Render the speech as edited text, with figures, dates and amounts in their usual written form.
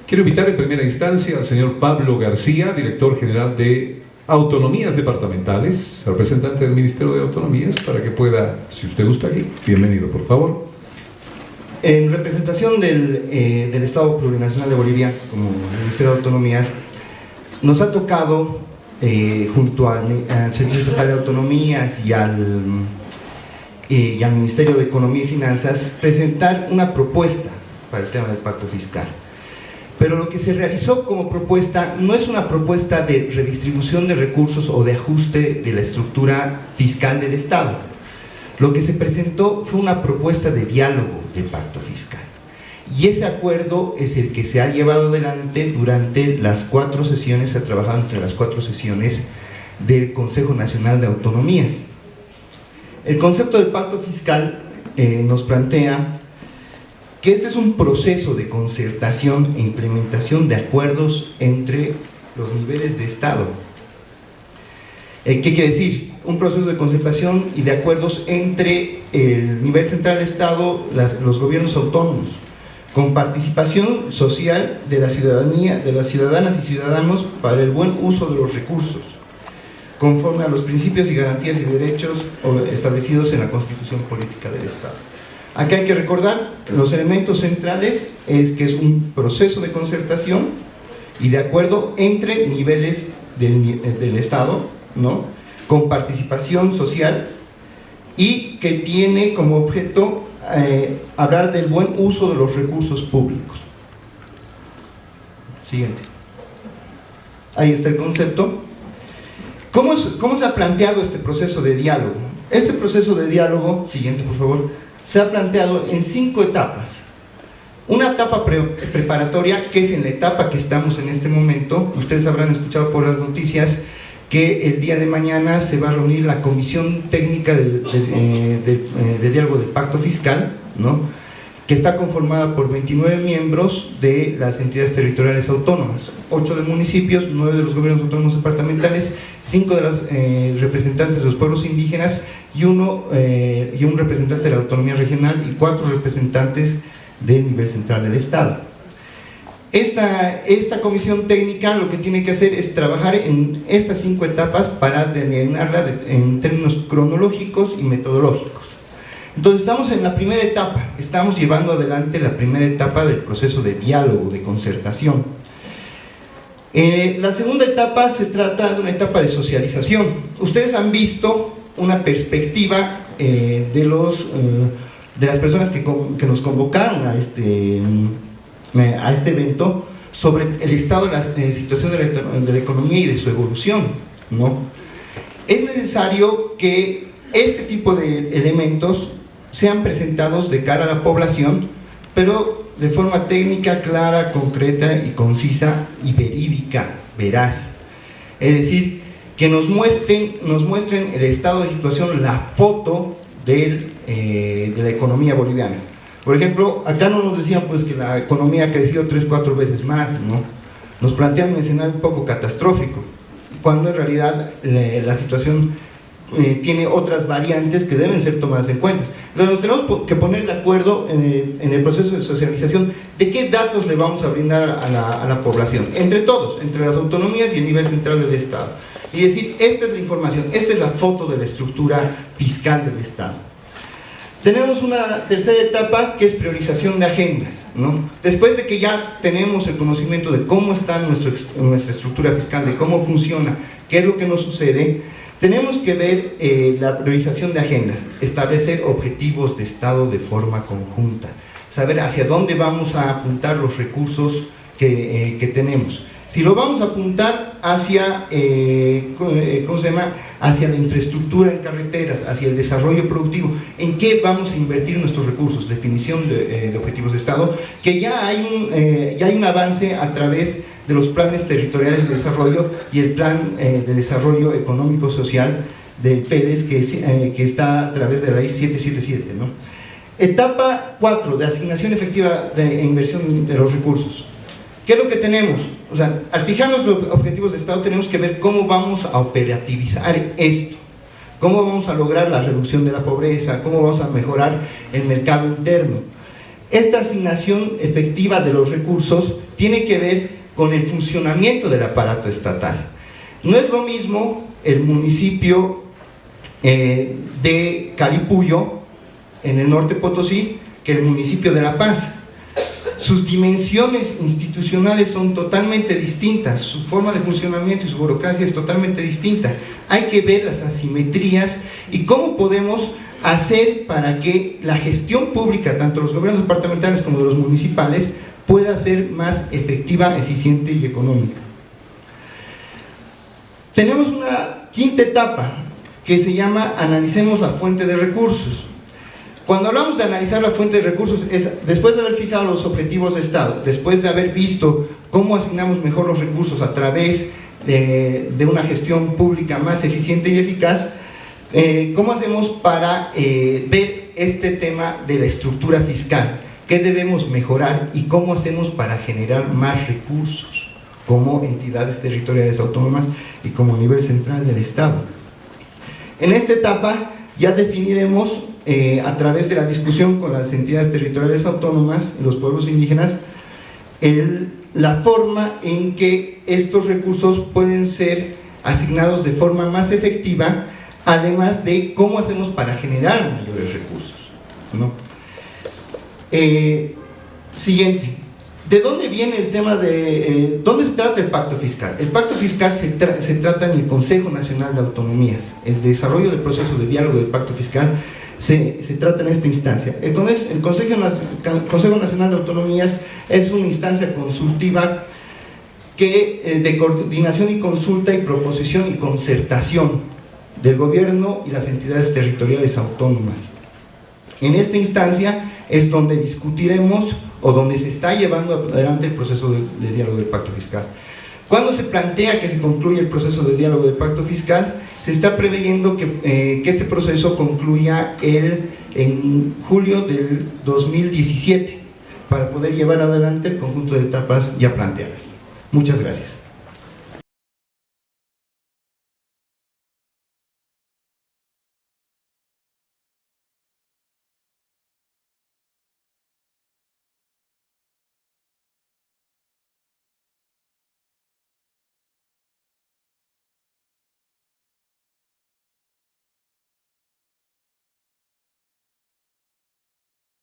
Quiero invitar en primera instancia al señor Pablo García, director general de Autonomías Departamentales, representante del Ministerio de Autonomías, para que pueda, si usted gusta aquí, bienvenido, por favor. En representación del Estado Plurinacional de Bolivia, como Ministerio de Autonomías, nos ha tocado, junto al Servicio Estatal de Autonomías y al Ministerio de Economía y Finanzas, presentar una propuesta para el tema del pacto fiscal. Pero lo que se realizó como propuesta no es una propuesta de redistribución de recursos o de ajuste de la estructura fiscal del Estado. Lo que se presentó fue una propuesta de diálogo de pacto fiscal. Y ese acuerdo es el que se ha llevado adelante durante las 4 sesiones, se ha trabajado entre las 4 sesiones del Consejo Nacional de Autonomías. El concepto del pacto fiscal nos plantea que este es un proceso de concertación e implementación de acuerdos entre los niveles de Estado. ¿Qué quiere decir? Un proceso de concertación y de acuerdos entre el nivel central de Estado, los gobiernos autónomos, con participación social de la ciudadanía, de las ciudadanas y ciudadanos para el buen uso de los recursos, conforme a los principios y garantías y derechos establecidos en la Constitución Política del Estado. Aquí hay que recordar que los elementos centrales es que es un proceso de concertación y de acuerdo entre niveles del Estado, ¿no?, con participación social, y que tiene como objeto hablar del buen uso de los recursos públicos. Siguiente. Ahí está el concepto. ¿Cómo se ha planteado este proceso de diálogo? Este proceso de diálogo, siguiente por favor, se ha planteado en 5 etapas. Una etapa preparatoria, que es en la etapa que estamos en este momento. Ustedes habrán escuchado por las noticias que el día de mañana se va a reunir la Comisión Técnica de Diálogo del Pacto Fiscal, ¿no?, que está conformada por 29 miembros de las entidades territoriales autónomas, 8 de municipios, 9 de los gobiernos autónomos departamentales, 5 de los representantes de los pueblos indígenas y un representante de la autonomía regional y 4 representantes del nivel central del Estado. Esta comisión técnica lo que tiene que hacer es trabajar en estas 5 etapas para delinearla en términos cronológicos y metodológicos. Entonces estamos en la primera etapa, estamos llevando adelante la primera etapa del proceso de diálogo, de concertación. La segunda etapa se trata de una etapa de socialización. Ustedes han visto una perspectiva de las personas que nos convocaron a este evento sobre el estado de la situación de la economía y de su evolución, ¿no? Es necesario que este tipo de elementos sean presentados de cara a la población, pero de forma técnica, clara, concreta y concisa y verídica, veraz. Es decir, que nos muestren el estado de situación, la foto de la economía boliviana. Por ejemplo, acá no nos decían pues que la economía ha crecido 3-4 veces más, ¿no? Nos plantean un escenario un poco catastrófico, cuando en realidad la situación tiene otras variantes que deben ser tomadas en cuenta. Entonces nos tenemos que poner de acuerdo en el proceso de socialización de qué datos le vamos a brindar a la población, entre todos, entre las autonomías y el nivel central del Estado, y decir, esta es la información, esta es la foto de la estructura fiscal del Estado. Tenemos una tercera etapa que es priorización de agendas, ¿no? Después de que ya tenemos el conocimiento de cómo está nuestra estructura fiscal, de cómo funciona, qué es lo que nos sucede, tenemos que ver la priorización de agendas, establecer objetivos de Estado de forma conjunta, saber hacia dónde vamos a apuntar los recursos que tenemos. Si lo vamos a apuntar hacia, hacia la infraestructura en carreteras, hacia el desarrollo productivo, ¿en qué vamos a invertir nuestros recursos? Definición de objetivos de Estado, que ya hay un avance a través de los planes territoriales de desarrollo y el plan de desarrollo económico social del PEDES, que está a través de la ley 777, ¿no? Etapa 4, de asignación efectiva e inversión de los recursos. ¿Qué es lo que tenemos? o sea, al fijarnos los objetivos de Estado tenemos que ver cómo vamos a operativizar esto, cómo vamos a lograr la reducción de la pobreza, cómo vamos a mejorar el mercado interno. Esta asignación efectiva de los recursos tiene que ver con el funcionamiento del aparato estatal. No es lo mismo el municipio de Caripuyo, en el norte Potosí, que el municipio de La Paz. Sus dimensiones institucionales son totalmente distintas, su forma de funcionamiento y su burocracia es totalmente distinta. Hay que ver las asimetrías y cómo podemos hacer para que la gestión pública, tanto de los gobiernos departamentales como de los municipales, pueda ser más efectiva, eficiente y económica. Tenemos una quinta etapa que se llama analicemos la fuente de recursos. Cuando hablamos de analizar la fuente de recursos es después de haber fijado los objetivos de Estado, después de haber visto cómo asignamos mejor los recursos a través de una gestión pública más eficiente y eficaz, ¿cómo hacemos para ver este tema de la estructura fiscal? ¿Qué debemos mejorar y cómo hacemos para generar más recursos como entidades territoriales autónomas y como nivel central del Estado? En esta etapa ya definiremos a través de la discusión con las entidades territoriales autónomas y los pueblos indígenas la forma en que estos recursos pueden ser asignados de forma más efectiva, además de cómo hacemos para generar mayores recursos, ¿no? Siguiente, ¿de dónde viene el tema de dónde se trata el pacto fiscal? El pacto fiscal se trata en el Consejo Nacional de Autonomías. El desarrollo del proceso de diálogo del pacto fiscal se trata en esta instancia. El Consejo Nacional de Autonomías es una instancia consultiva de coordinación y consulta y proposición y concertación del gobierno y las entidades territoriales autónomas. En esta instancia es donde discutiremos o donde se está llevando adelante el proceso de diálogo del pacto fiscal. Cuando se plantea que se concluya el proceso de diálogo del pacto fiscal, se está preveyendo que este proceso concluya en julio del 2017 para poder llevar adelante el conjunto de etapas ya planteadas. Muchas gracias.